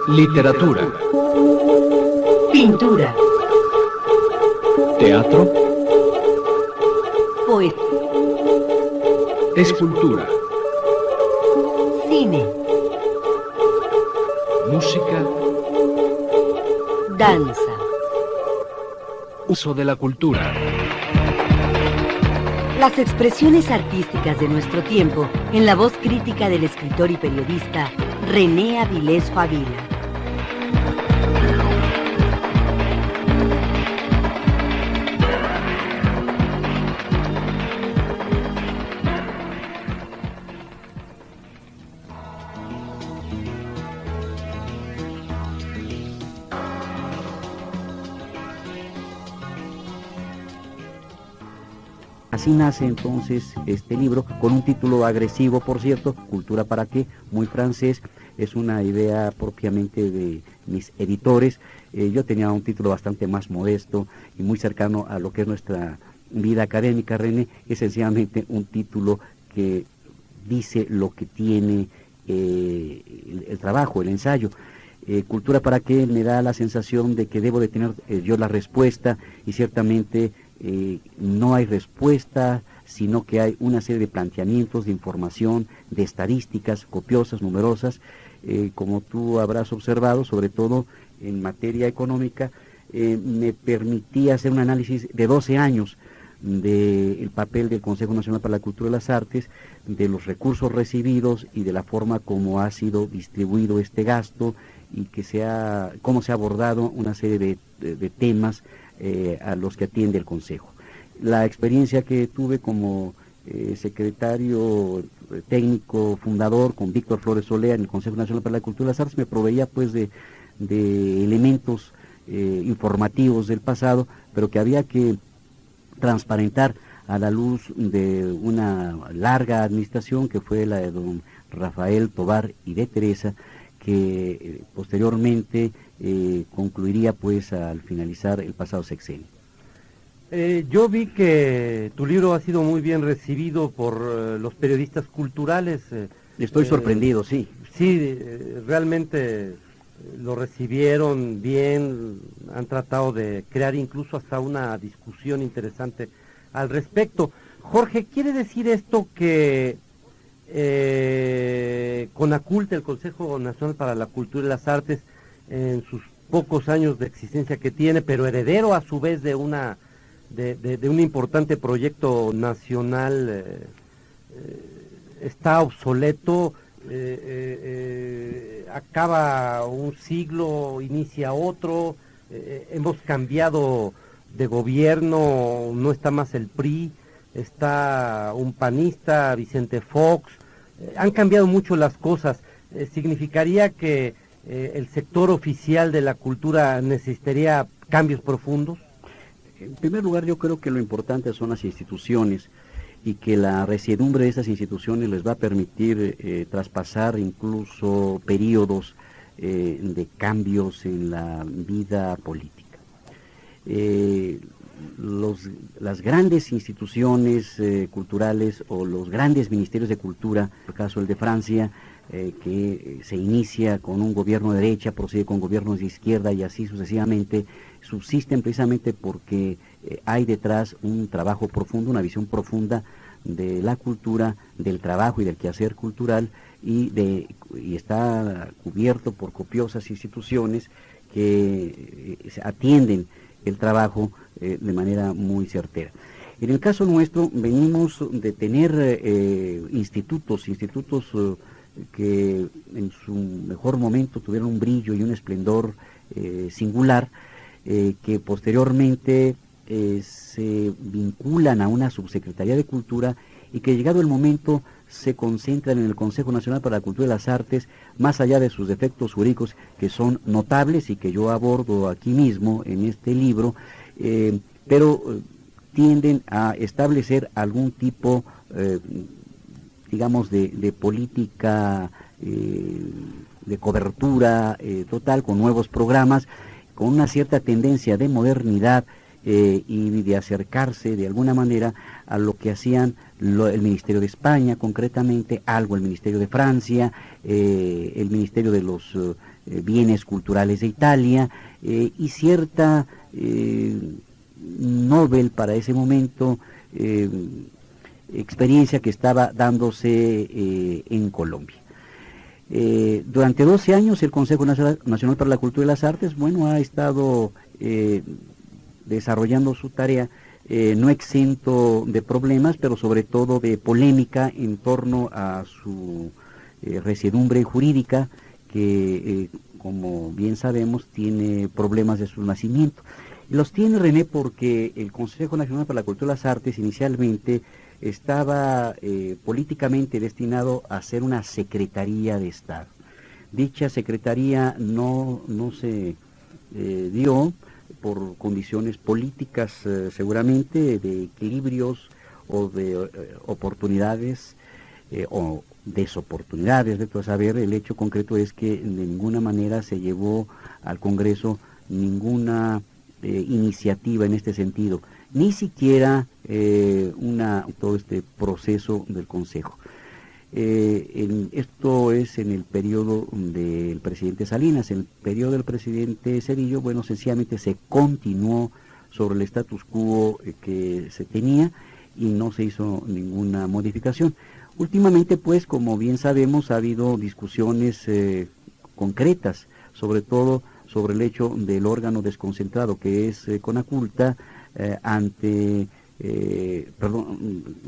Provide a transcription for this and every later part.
Literatura. Pintura. Teatro. Poesía. Escultura. Cine. Música. Danza. Uso de la cultura. Las expresiones artísticas de nuestro tiempo en la voz crítica del escritor y periodista René Avilés Favila. Así nace entonces este libro, con un título agresivo, por cierto, Cultura para qué, muy francés, es una idea propiamente de mis editores. Yo tenía un título bastante más modesto y muy cercano a lo que es nuestra vida académica, René, es sencillamente un título que dice lo que tiene el trabajo, el ensayo. Cultura para qué me da la sensación de que debo de tener yo la respuesta, y ciertamente no hay respuesta, sino que hay una serie de planteamientos, de información, de estadísticas copiosas, numerosas, como tú habrás observado, sobre todo en materia económica. Me permitía hacer un análisis de 12 años del papel del Consejo Nacional para la Cultura y las Artes, de los recursos recibidos y de la forma como ha sido distribuido este gasto, y cómo se ha abordado una serie de temas a los que atiende el Consejo. La experiencia que tuve como secretario técnico fundador con Víctor Flores Olea en el Consejo Nacional para la Cultura y las Artes me proveía pues de elementos informativos del pasado, pero que había que transparentar a la luz de una larga administración que fue la de don Rafael Tovar y de Teresa, que posteriormente concluiría pues al finalizar el pasado sexenio. Yo vi que tu libro ha sido muy bien recibido por los periodistas culturales. Estoy sorprendido, sí. Sí, realmente lo recibieron bien, han tratado de crear incluso hasta una discusión interesante al respecto. Jorge, ¿quiere decir esto que CONACULT, el Consejo Nacional para la Cultura y las Artes, en sus pocos años de existencia que tiene, pero heredero a su vez de un importante proyecto nacional, está obsoleto? Acaba un siglo, inicia otro, hemos cambiado de gobierno, no está más el PRI, está un panista, Vicente Fox, han cambiado mucho las cosas. ¿Significaría que el sector oficial de la cultura necesitaría cambios profundos? En primer lugar, yo creo que lo importante son las instituciones, y que la resiedumbre de esas instituciones les va a permitir traspasar incluso periodos de cambios en la vida política. Las grandes instituciones culturales o los grandes ministerios de cultura, por caso el de Francia, que se inicia con un gobierno de derecha, procede con gobiernos de izquierda y así sucesivamente, subsisten precisamente porque hay detrás un trabajo profundo, una visión profunda de la cultura, del trabajo y del quehacer cultural, y está cubierto por copiosas instituciones que atienden el trabajo de manera muy certera. En el caso nuestro venimos de tener institutos que en su mejor momento tuvieron un brillo y un esplendor singular, que posteriormente se vinculan a una subsecretaría de Cultura, y que llegado el momento se concentran en el Consejo Nacional para la Cultura y las Artes, más allá de sus defectos jurídicos que son notables y que yo abordo aquí mismo en este libro, pero tienden a establecer algún tipo, digamos, de política de cobertura total, con nuevos programas, con una cierta tendencia de modernidad, y de acercarse de alguna manera a lo que hacían el Ministerio de España, concretamente, algo el Ministerio de Francia, el Ministerio de los Bienes Culturales de Italia, y cierta Nobel para ese momento, experiencia que estaba dándose en Colombia. Durante 12 años el Consejo Nacional para la Cultura y las Artes, bueno, ha estado desarrollando su tarea, no exento de problemas, pero sobre todo de polémica en torno a su resiedumbre jurídica, que como bien sabemos tiene problemas de su nacimiento. Los tiene, René, porque el Consejo Nacional para la Cultura y las Artes inicialmente estaba políticamente destinado a ser una Secretaría de Estado. Dicha Secretaría no se dio por condiciones políticas, seguramente, de equilibrios o de oportunidades o desoportunidades. De todo saber, el hecho concreto es que de ninguna manera se llevó al Congreso ninguna iniciativa en este sentido, ni siquiera todo este proceso del Consejo. Esto es en el periodo del presidente Salinas. En el periodo del presidente Zedillo, bueno, sencillamente se continuó sobre el status quo que se tenía y no se hizo ninguna modificación. Últimamente, pues, como bien sabemos, ha habido discusiones concretas, sobre todo sobre el hecho del órgano desconcentrado que es Conaculta,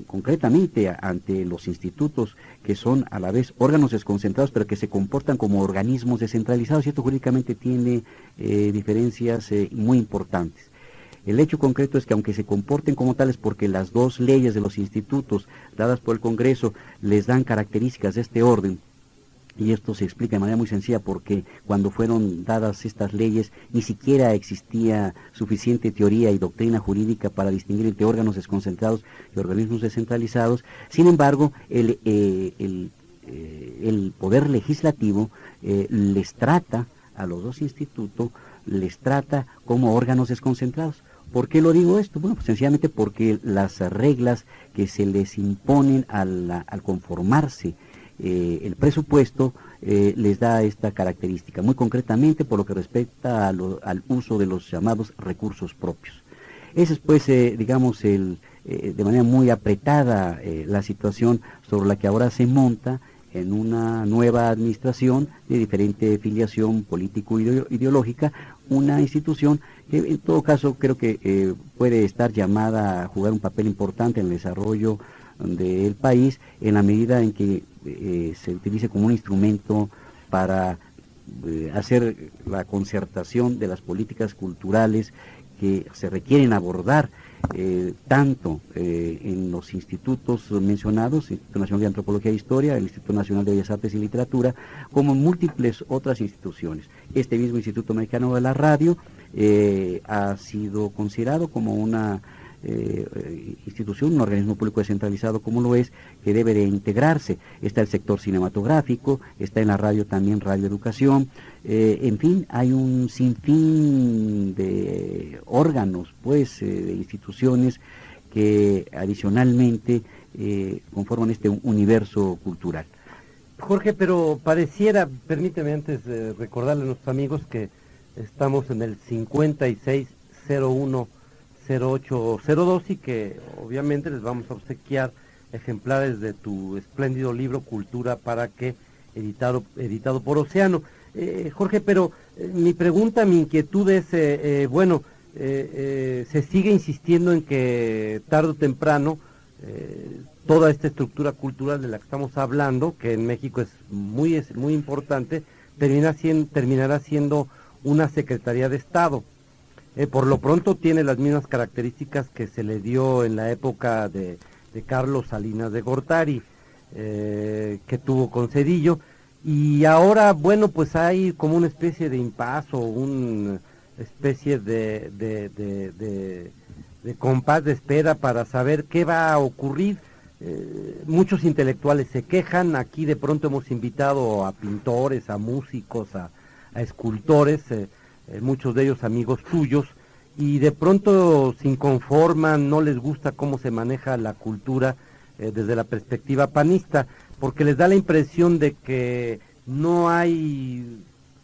concretamente ante los institutos que son a la vez órganos desconcentrados, pero que se comportan como organismos descentralizados, y esto jurídicamente tiene diferencias muy importantes. El hecho concreto es que aunque se comporten como tales, porque las dos leyes de los institutos dadas por el Congreso les dan características de este orden, y esto se explica de manera muy sencilla porque cuando fueron dadas estas leyes ni siquiera existía suficiente teoría y doctrina jurídica para distinguir entre órganos desconcentrados y organismos descentralizados. Sin embargo, el Poder Legislativo les trata a los dos institutos, les trata como órganos desconcentrados. ¿Por qué lo digo esto? Bueno, pues sencillamente porque las reglas que se les imponen al conformarse el presupuesto les da esta característica, muy concretamente por lo que respecta al uso de los llamados recursos propios. Esa es, pues, digamos, de manera muy apretada la situación sobre la que ahora se monta en una nueva administración de diferente filiación político-ideológica, una institución que en todo caso creo que puede estar llamada a jugar un papel importante en el desarrollo del país, en la medida en que se utilice como un instrumento para hacer la concertación de las políticas culturales que se requieren abordar tanto en los institutos mencionados, el Instituto Nacional de Antropología e Historia, el Instituto Nacional de Bellas Artes y Literatura, como en múltiples otras instituciones. Este mismo Instituto Mexicano de la Radio ha sido considerado como una institución, un organismo público descentralizado como lo es, que debe de integrarse. Está el sector cinematográfico, está en la radio también radioeducación, en fin, hay un sinfín de órganos, pues, de instituciones que adicionalmente conforman este universo cultural. Jorge, pero pareciera, permíteme antes recordarle a nuestros amigos que estamos en el 56010802 y que obviamente les vamos a obsequiar ejemplares de tu espléndido libro Cultura para qué, editado por Océano. Jorge, pero mi pregunta, mi inquietud es, se sigue insistiendo en que tarde o temprano toda esta estructura cultural de la que estamos hablando, que en México es muy importante, terminará siendo una Secretaría de Estado. Por lo pronto tiene las mismas características que se le dio en la época de Carlos Salinas de Gortari, que tuvo con Zedillo, y ahora, bueno, pues hay como una especie de impasse o una especie de compás de espera para saber qué va a ocurrir. Muchos intelectuales se quejan, aquí de pronto hemos invitado a pintores, a músicos, a escultores, muchos de ellos amigos tuyos, y de pronto se inconforman, no les gusta cómo se maneja la cultura desde la perspectiva panista, porque les da la impresión de que no hay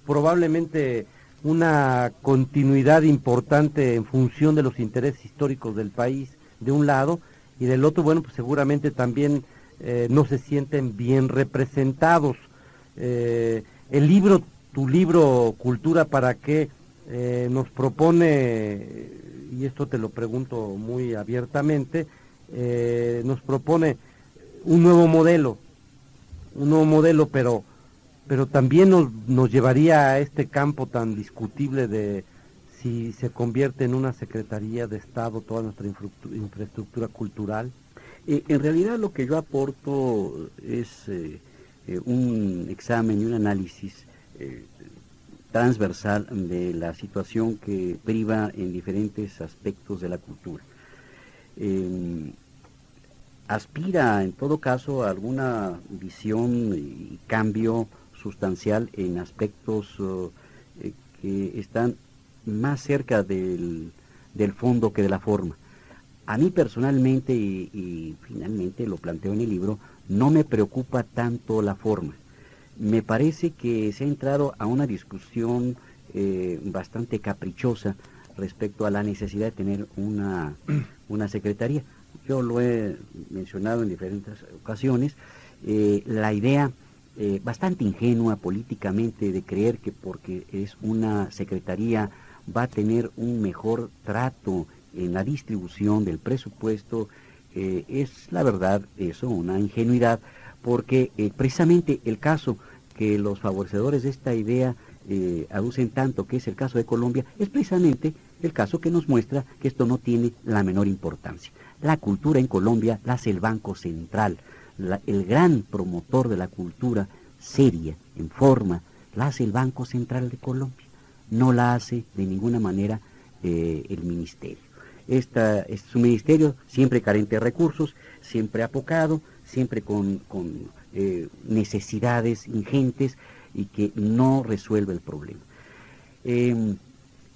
probablemente una continuidad importante en función de los intereses históricos del país, de un lado, y del otro, bueno, pues seguramente también no se sienten bien representados. El libro, tu libro Cultura para qué, nos propone, y esto te lo pregunto muy abiertamente, nos propone un nuevo modelo, pero también nos llevaría a este campo tan discutible de si se convierte en una Secretaría de Estado toda nuestra infraestructura cultural. En realidad lo que yo aporto es un examen y un análisis transversal de la situación que priva en diferentes aspectos de la cultura. Aspira en todo caso a alguna visión y cambio sustancial en aspectos que están más cerca del fondo que de la forma. A mí personalmente, y finalmente lo planteo en el libro, no me preocupa tanto la forma. Me parece que se ha entrado a una discusión bastante caprichosa respecto a la necesidad de tener una secretaría. Yo lo he mencionado en diferentes ocasiones, la idea bastante ingenua políticamente de creer que porque es una secretaría va a tener un mejor trato en la distribución del presupuesto, es la verdad eso, una ingenuidad, porque precisamente el caso que los favorecedores de esta idea aducen tanto, que es el caso de Colombia, es precisamente el caso que nos muestra que esto no tiene la menor importancia. La cultura en Colombia la hace el Banco Central, el gran promotor de la cultura seria, en forma, la hace el Banco Central de Colombia, no la hace de ninguna manera el ministerio. Es un ministerio siempre carente de recursos, siempre apocado, siempre con necesidades ingentes y que no resuelve el problema.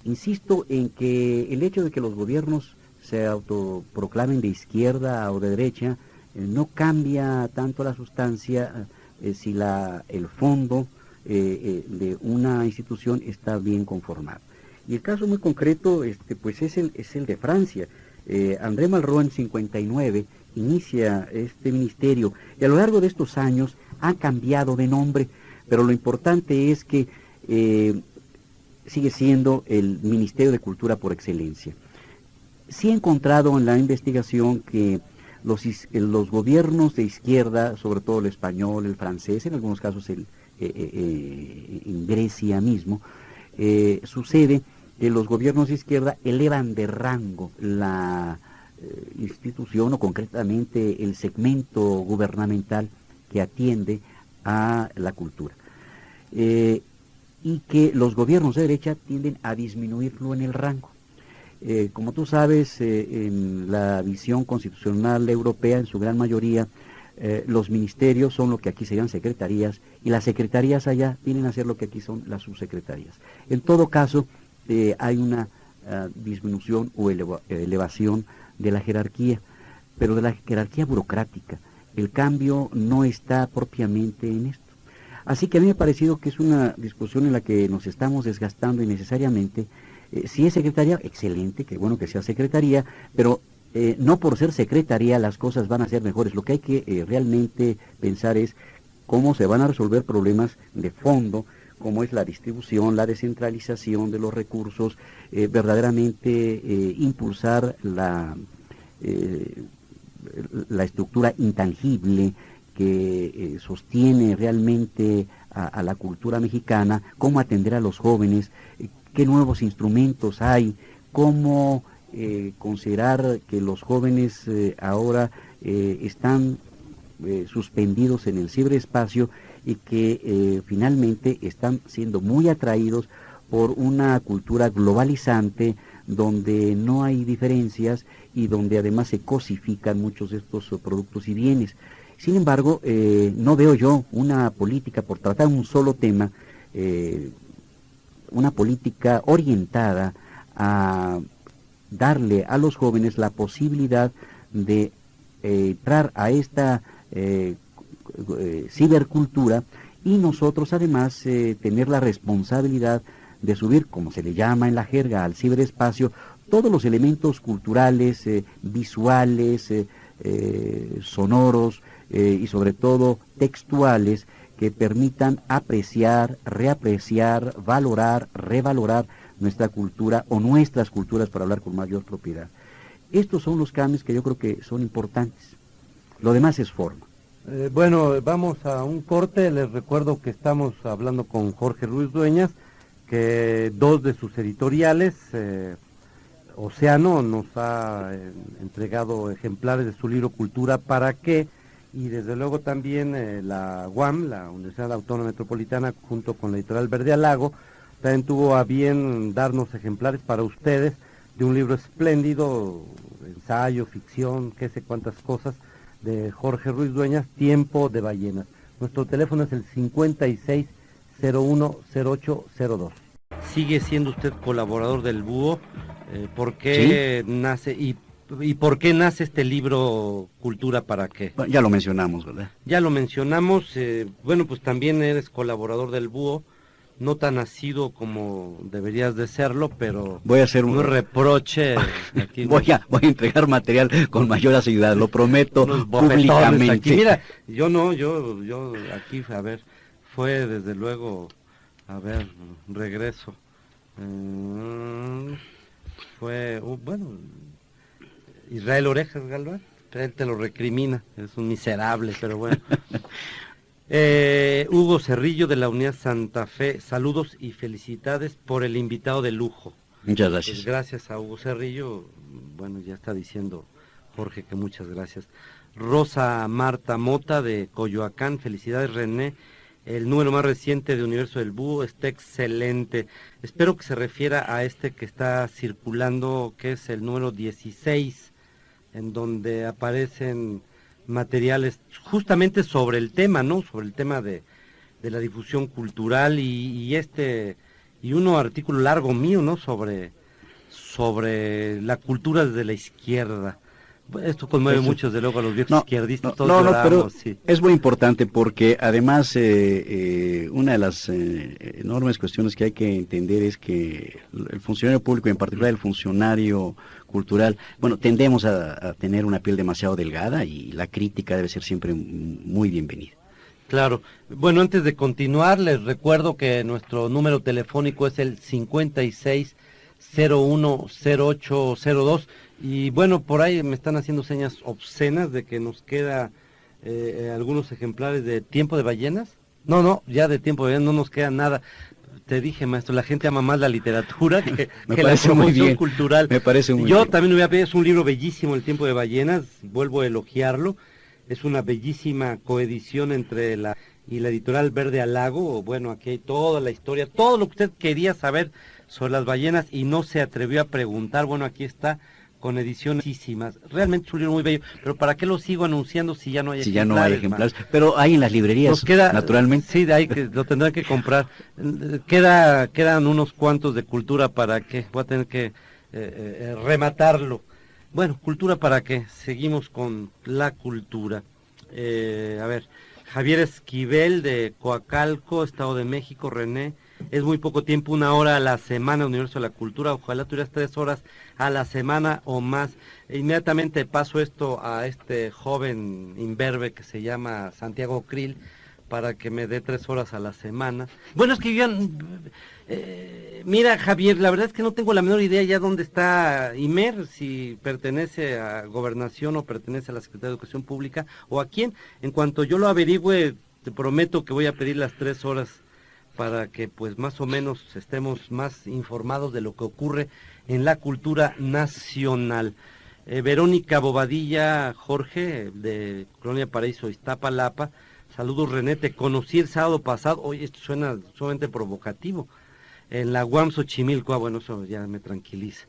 Insisto en que el hecho de que los gobiernos se autoproclamen de izquierda o de derecha no cambia tanto la sustancia si el fondo de una institución está bien conformado. Y el caso muy concreto pues es el de Francia. André Malraux en 59 inicia este ministerio y a lo largo de estos años ha cambiado de nombre, pero lo importante es que sigue siendo el Ministerio de Cultura por excelencia. Sí he encontrado en la investigación que los gobiernos de izquierda, sobre todo el español, el francés, en algunos casos en Grecia mismo, sucede que los gobiernos de izquierda elevan de rango la institución o concretamente el segmento gubernamental que atiende a la cultura. Y que los gobiernos de derecha tienden a disminuirlo en el rango. Como tú sabes, en la visión constitucional europea, en su gran mayoría, los ministerios son lo que aquí serían secretarías, y las secretarías allá vienen a ser lo que aquí son las subsecretarías. En todo caso, hay una disminución o elevación de la jerarquía, pero de la jerarquía burocrática. El cambio no está propiamente en esto. Así que a mí me ha parecido que es una discusión en la que nos estamos desgastando innecesariamente. Si es secretaría, excelente, qué bueno que sea secretaría, pero no por ser secretaría las cosas van a ser mejores. Lo que hay que realmente pensar es cómo se van a resolver problemas de fondo, como es la distribución, la descentralización de los recursos, verdaderamente impulsar la estructura intangible que sostiene realmente a la cultura mexicana, cómo atender a los jóvenes, qué nuevos instrumentos hay, cómo considerar que los jóvenes ahora están suspendidos en el ciberespacio y que finalmente están siendo muy atraídos por una cultura globalizante donde no hay diferencias y donde además se cosifican muchos de estos productos y bienes. Sin embargo, no veo yo una política, por tratar un solo tema, una política orientada a darle a los jóvenes la posibilidad de entrar a esta cibercultura, y nosotros además tener la responsabilidad de subir, como se le llama en la jerga, al ciberespacio, todos los elementos culturales, visuales, sonoros y sobre todo textuales, que permitan apreciar, reapreciar, valorar, revalorar nuestra cultura o nuestras culturas, para hablar con mayor propiedad. Estos son los cambios que yo creo que son importantes. Lo demás es forma. Bueno, vamos a un corte. Les recuerdo que estamos hablando con Jorge Ruiz Dueñas, que dos de sus editoriales, Océano, nos ha entregado ejemplares de su libro Cultura para qué, y desde luego también la UAM, la Universidad Autónoma Metropolitana, junto con la editorial Verde al Lago, también tuvo a bien darnos ejemplares para ustedes de un libro espléndido, ensayo, ficción, qué sé cuántas cosas, de Jorge Ruiz Dueñas, Tiempo de Ballenas. Nuestro teléfono es el 56010802. ¿Sigue siendo usted colaborador del Búho? ¿Por qué nace y por qué nace este libro Cultura para qué? Bueno, ya lo mencionamos, ¿verdad? Ya lo mencionamos. Bueno, pues también eres colaborador del Búho, no tan asiduo como deberías de serlo, pero voy a hacer un reproche. Aquí voy a entregar material con mayor asiduidad, lo prometo públicamente. Aquí. Mira, yo aquí, a ver, fue desde luego, a ver, regreso. Fue, bueno, Israel Orejas Galván, él te lo recrimina, es un miserable, pero bueno. Hugo Cerrillo, de la Unidad Santa Fe, saludos y felicidades por el invitado de lujo. Muchas gracias. Pues gracias a Hugo Cerrillo, bueno, ya está diciendo Jorge que muchas gracias. Rosa Marta Mota, de Coyoacán, felicidades René, el número más reciente de Universo del Búho está excelente. Espero que se refiera a este que está circulando, que es el número 16, en donde aparecen materiales justamente sobre el tema, ¿no? Sobre el tema de la difusión cultural y uno artículo largo mío, ¿no? Sobre la cultura desde la izquierda. Esto conmueve mucho, desde luego, a los viejos izquierdistas. Todos lloramos, pero sí. Es muy importante porque además una de las enormes cuestiones que hay que entender es que el funcionario público, en particular el funcionario cultural, bueno, tendemos a tener una piel demasiado delgada, y la crítica debe ser siempre muy bienvenida. Claro. Bueno, antes de continuar, les recuerdo que nuestro número telefónico es el 56010802, y bueno, por ahí me están haciendo señas obscenas de que nos queda algunos ejemplares de Tiempo de Ballenas. No, ya de Tiempo de Ballenas no nos queda nada. Te dije, maestro, la gente ama más la literatura que la promoción cultural. Me parece muy bien. Yo también me voy a pedir, es un libro bellísimo, El Tiempo de Ballenas, vuelvo a elogiarlo. Es una bellísima coedición entre la editorial Verde al Lago. Bueno, aquí hay toda la historia, todo lo que usted quería saber sobre las ballenas y no se atrevió a preguntar. Bueno, aquí está, con ediciones muchísimas. Realmente es un libro muy bello, pero ¿para qué lo sigo anunciando si ya no hay ejemplares? Si ya no hay ejemplares, pero hay en las librerías, naturalmente. Sí, de ahí que lo tendrán que comprar. Quedan unos cuantos de Cultura para qué. Voy a tener que rematarlo. Bueno, Cultura para qué. Seguimos con la cultura. A ver, Javier Esquivel, de Coacalco, Estado de México. René, es muy poco tiempo, 1 hora a la semana, Universo de la Cultura. Ojalá tuvieras 3 horas a la semana o más. Inmediatamente paso esto a este joven imberbe que se llama Santiago Krill, para que me dé 3 horas a la semana. Bueno, es que yo mira, Javier, la verdad es que no tengo la menor idea ya dónde está Imer, si pertenece a Gobernación o pertenece a la Secretaría de Educación Pública o a quién. En cuanto yo lo averigüe, te prometo que voy a pedir las 3 horas para que pues más o menos estemos más informados de lo que ocurre en la cultura nacional. Verónica Bobadilla, Jorge, de Colonia Paraíso, Iztapalapa. Saludos, René, te conocí el sábado pasado. Oye, esto suena sumamente provocativo. En la UAM Xochimilco, bueno, eso ya me tranquiliza.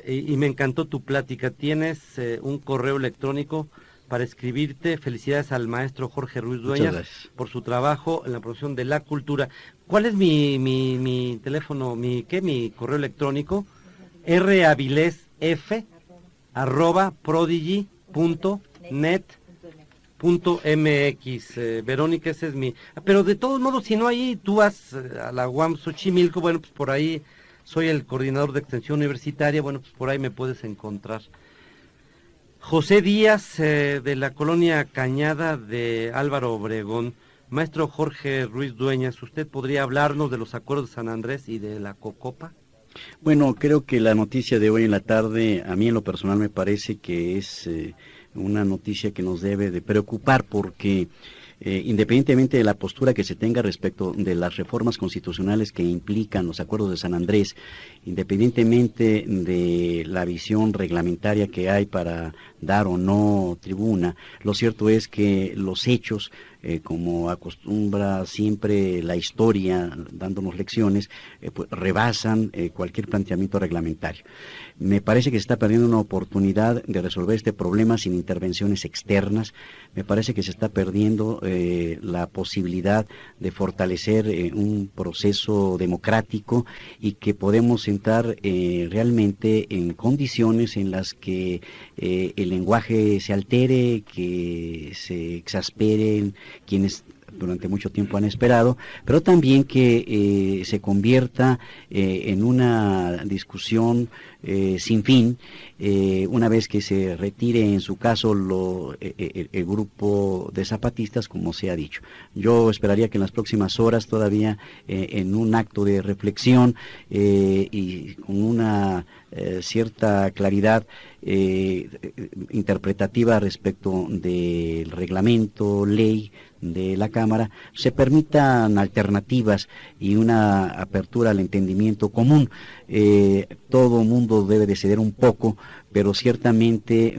Y me encantó tu plática. Tienes un correo electrónico para escribirte. Felicidades al maestro Jorge Ruiz Dueñas por su trabajo en la promoción de la cultura. ¿Cuál es mi teléfono, mi correo electrónico? ravilesf@prodigy.net.mx. Verónica, ese es mi... Pero de todos modos, si no ahí, tú vas a la UAM Xochimilco, bueno, pues por ahí soy el coordinador de extensión universitaria, bueno, pues por ahí me puedes encontrar. José Díaz, de la colonia Cañada de Álvaro Obregón. Maestro Jorge Ruiz Dueñas, ¿usted podría hablarnos de los acuerdos de San Andrés y de la Cocopa? Bueno, creo que la noticia de hoy en la tarde, a mí en lo personal me parece que es una noticia que nos debe de preocupar porque independientemente de la postura que se tenga respecto de las reformas constitucionales que implican los acuerdos de San Andrés, independientemente de la visión reglamentaria que hay para dar o no tribuna, lo cierto es que los hechos, como acostumbra siempre la historia dándonos lecciones, pues rebasan cualquier planteamiento reglamentario. Me parece que se está perdiendo una oportunidad de resolver este problema sin intervenciones externas. Me parece que se está perdiendo la posibilidad de fortalecer un proceso democrático y que podemos entrar realmente en condiciones en las que el lenguaje se altere, que se exasperen quienes durante mucho tiempo han esperado, pero también que se convierta en una discusión sin fin, una vez que se retire en su caso el grupo de zapatistas, como se ha dicho. Yo esperaría que en las próximas horas todavía en un acto de reflexión y con una cierta claridad interpretativa respecto del reglamento, ley de la Cámara, se permitan alternativas y una apertura al entendimiento común. Todo mundo debe de ceder un poco, pero ciertamente,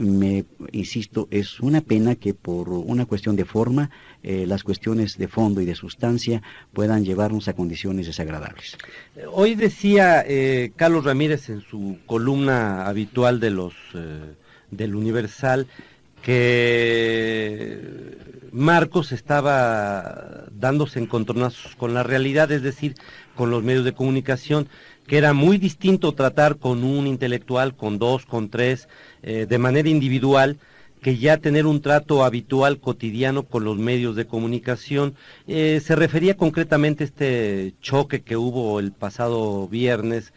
insisto, es una pena que por una cuestión de forma, las cuestiones de fondo y de sustancia puedan llevarnos a condiciones desagradables. Hoy decía Carlos Ramírez en su columna habitual de del Universal que Marcos estaba dándose encontronazos con la realidad, es decir, con los medios de comunicación, que era muy distinto tratar con un intelectual, con dos, con tres, de manera individual, que ya tener un trato habitual, cotidiano con los medios de comunicación. Se refería concretamente a este choque que hubo el pasado viernes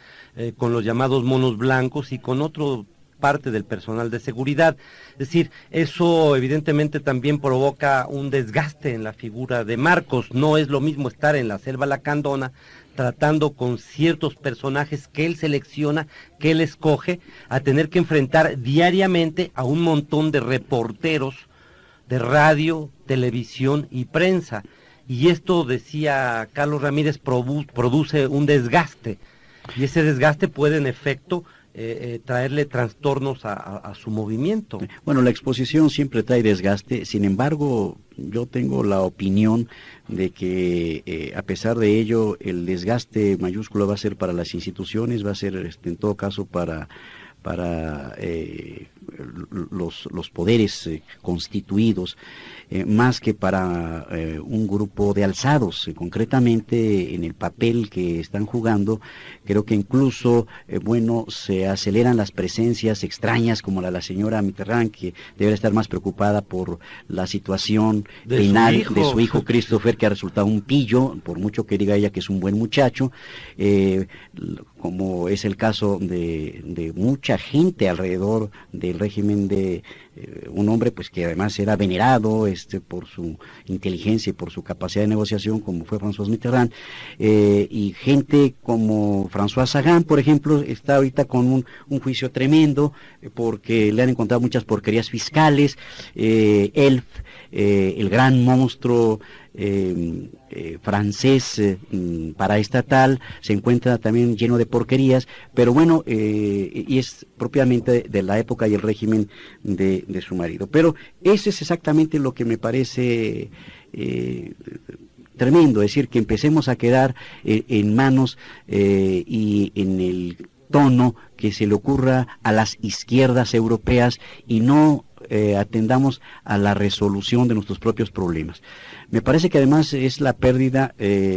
con los llamados monos blancos y con otro parte del personal de seguridad. Es decir, eso evidentemente también provoca un desgaste en la figura de Marcos. No es lo mismo estar en la selva lacandona tratando con ciertos personajes que él selecciona, que él escoge, a tener que enfrentar diariamente a un montón de reporteros de radio, televisión y prensa. Y esto, decía Carlos Ramírez, produce un desgaste. Y ese desgaste puede, en efecto, traerle trastornos a su movimiento. Bueno, la exposición siempre trae desgaste, sin embargo, yo tengo la opinión de que a pesar de ello, el desgaste mayúsculo va a ser para las instituciones, va a ser en todo caso para los poderes constituidos, más que para un grupo de alzados. Concretamente, en el papel que están jugando, creo que incluso, se aceleran las presencias extrañas, como la señora Mitterrand, que debe estar más preocupada por la situación penal de su hijo Christopher, que ha resultado un pillo, por mucho que diga ella que es un buen muchacho, como es el caso de mucha gente alrededor del régimen de un hombre pues que además era venerado por su inteligencia y por su capacidad de negociación, como fue François Mitterrand, y gente como François Sagan, por ejemplo, está ahorita con un juicio tremendo porque le han encontrado muchas porquerías fiscales. Elf, el gran monstruo francés paraestatal, se encuentra también lleno de porquerías, pero bueno, y es propiamente de la época y el régimen de su marido. Pero eso es exactamente lo que me parece tremendo, es decir, que empecemos a quedar en manos y en el tono que se le ocurra a las izquierdas europeas y no atendamos a la resolución de nuestros propios problemas. Me parece que además es la pérdida,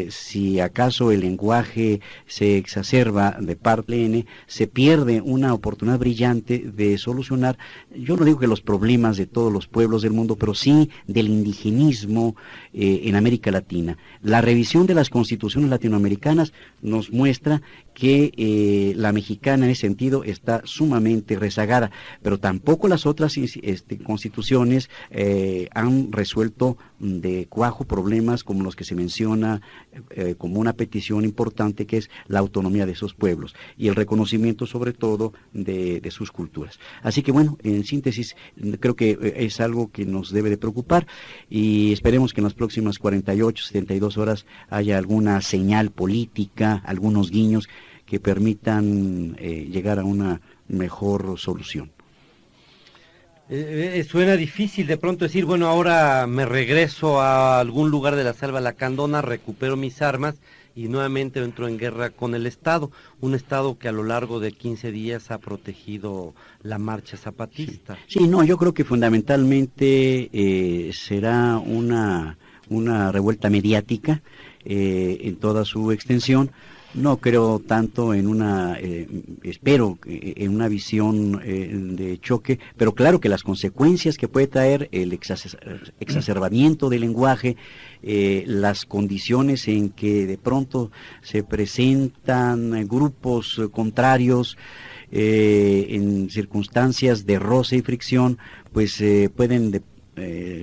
si acaso el lenguaje se exacerba de parte N, se pierde una oportunidad brillante de solucionar, yo no digo que los problemas de todos los pueblos del mundo, pero sí del indigenismo en América Latina. La revisión de las constituciones latinoamericanas nos muestra que la mexicana en ese sentido está sumamente rezagada, pero tampoco las otras constituciones han resuelto de cuajo problemas como los que se menciona como una petición importante, que es la autonomía de esos pueblos y el reconocimiento sobre todo de sus culturas. Así que bueno, en síntesis, creo que es algo que nos debe de preocupar y esperemos que en las próximas 48, 72 horas haya alguna señal política, algunos guiños que permitan llegar a una mejor solución. Suena difícil de pronto decir, bueno, ahora me regreso a algún lugar de la selva lacandona, recupero mis armas y nuevamente entro en guerra con el Estado, un Estado que a lo largo de 15 días ha protegido la marcha zapatista. Sí, no, yo creo que fundamentalmente será una revuelta mediática en toda su extensión. No creo tanto en espero en una visión de choque, pero claro que las consecuencias que puede traer el exacerbamiento del lenguaje, las condiciones en que de pronto se presentan grupos contrarios en circunstancias de roce y fricción, pues pueden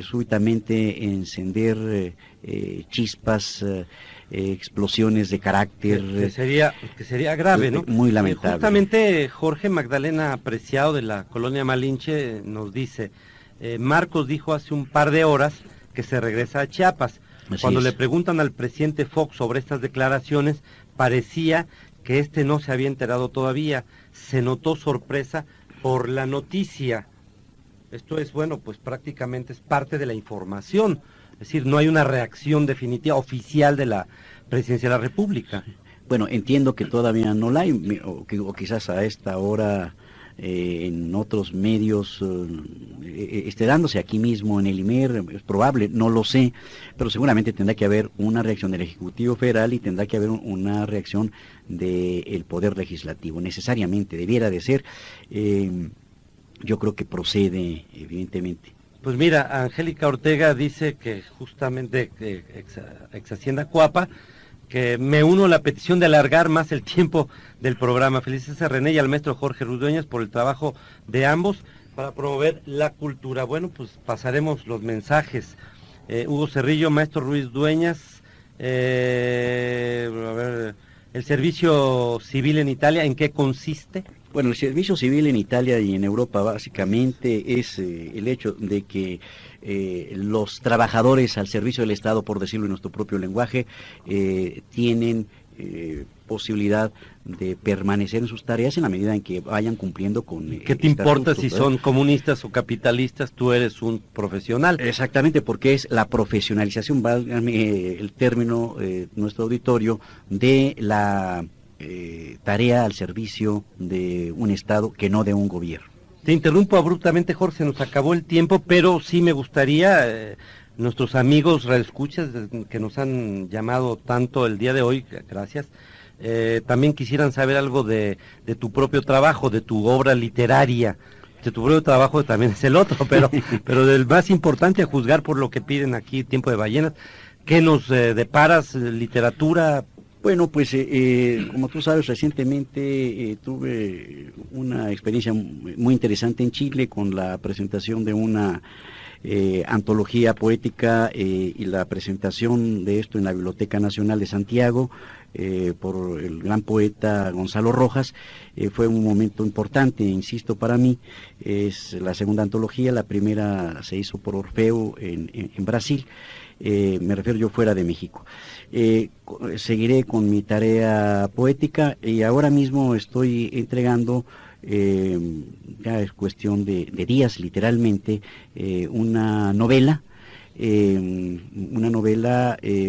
súbitamente encender chispas, explosiones de carácter que sería grave, ¿no? Muy lamentable. Justamente Jorge Magdalena Preciado de la colonia Malinche nos dice, Marcos dijo hace un par de horas que se regresa a Chiapas. Cuando le preguntan al presidente Fox sobre estas declaraciones, parecía que no se había enterado todavía. Se notó sorpresa por la noticia. Esto es, bueno, pues prácticamente es parte de la información. Es decir, no hay una reacción definitiva, oficial de la Presidencia de la República. Bueno, entiendo que todavía no la hay, o quizás a esta hora en otros medios esté dándose aquí mismo en el IMER, es probable, no lo sé, pero seguramente tendrá que haber una reacción del Ejecutivo Federal y tendrá que haber una reacción del Poder Legislativo, necesariamente, debiera de ser, yo creo que procede, evidentemente. Pues mira, Angélica Ortega dice que justamente ex Hacienda Coapa, que me uno a la petición de alargar más el tiempo del programa. Felices a René y al maestro Jorge Ruiz Dueñas por el trabajo de ambos para promover la cultura. Bueno, pues pasaremos los mensajes. Hugo Cerrillo, maestro Ruiz Dueñas, a ver, el servicio civil en Italia, ¿en qué consiste? Bueno, el servicio civil en Italia y en Europa básicamente es el hecho de que los trabajadores al servicio del Estado, por decirlo en nuestro propio lenguaje, tienen posibilidad de permanecer en sus tareas en la medida en que vayan cumpliendo con... ¿Qué te importa si son comunistas o capitalistas? Tú eres un profesional. Exactamente, porque es la profesionalización, válgame el término, nuestro auditorio, de la... tarea al servicio de un Estado que no de un gobierno. Te interrumpo abruptamente, Jorge, se nos acabó el tiempo, pero sí me gustaría, nuestros amigos radioescuchas que nos han llamado tanto el día de hoy, gracias, también quisieran saber algo de tu propio trabajo, de tu obra literaria. De tu propio trabajo también es el otro, pero del más importante, a juzgar por lo que piden aquí, Tiempo de Ballenas. ¿Qué nos deparas, literatura? Bueno, pues como tú sabes, recientemente tuve una experiencia muy interesante en Chile con la presentación de una antología poética y la presentación de esto en la Biblioteca Nacional de Santiago por el gran poeta Gonzalo Rojas. Fue un momento importante, insisto, para mí. Es la segunda antología, la primera se hizo por Orfeo en Brasil. Me refiero yo fuera de México. Seguiré con mi tarea poética y ahora mismo estoy entregando, ya es cuestión de días literalmente, una novela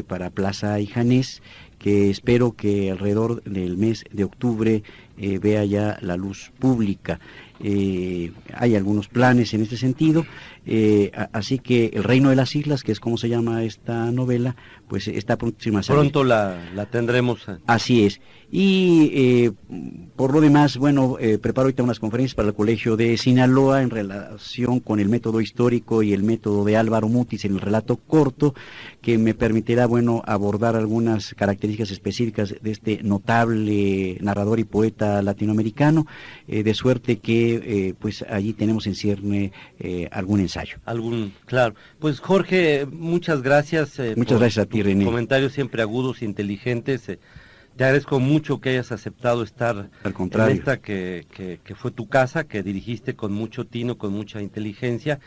para Plaza y Janés, que espero que alrededor del mes de octubre vea ya la luz pública. Hay algunos planes en este sentido, así que El Reino de las Islas, que es como se llama esta novela, pues está próxima a salir. Pronto la tendremos. Así es. Y por lo demás, bueno, preparo ahorita unas conferencias para el Colegio de Sinaloa en relación con el método histórico y el método de Álvaro Mutis en el relato corto, que me permitirá, bueno, abordar algunas características específicas de este notable narrador y poeta latinoamericano, de suerte que pues allí tenemos en cierne algún ensayo. Claro. Pues Jorge, muchas gracias. Muchas gracias a ti, René. Comentarios siempre agudos, inteligentes. Te agradezco mucho que hayas aceptado estar en esta que fue tu casa, que dirigiste con mucho tino, con mucha inteligencia.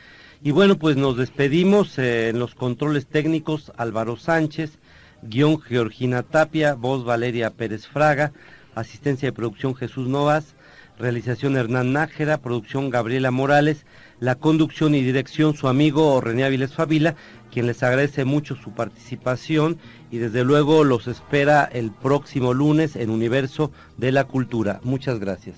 Y bueno, pues nos despedimos. En los controles técnicos, Álvaro Sánchez, guión Georgina Tapia, voz Valeria Pérez Fraga, asistencia de producción Jesús Novas, realización Hernán Nájera, producción Gabriela Morales, la conducción y dirección su amigo René Avilés Favila, quien les agradece mucho su participación y desde luego los espera el próximo lunes en Universo de la Cultura. Muchas gracias.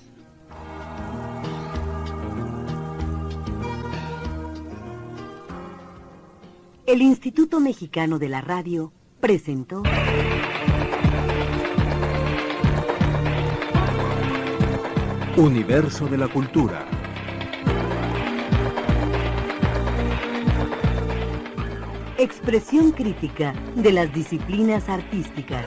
El Instituto Mexicano de la Radio presentó Universo de la Cultura. expresión crítica de las disciplinas artísticas.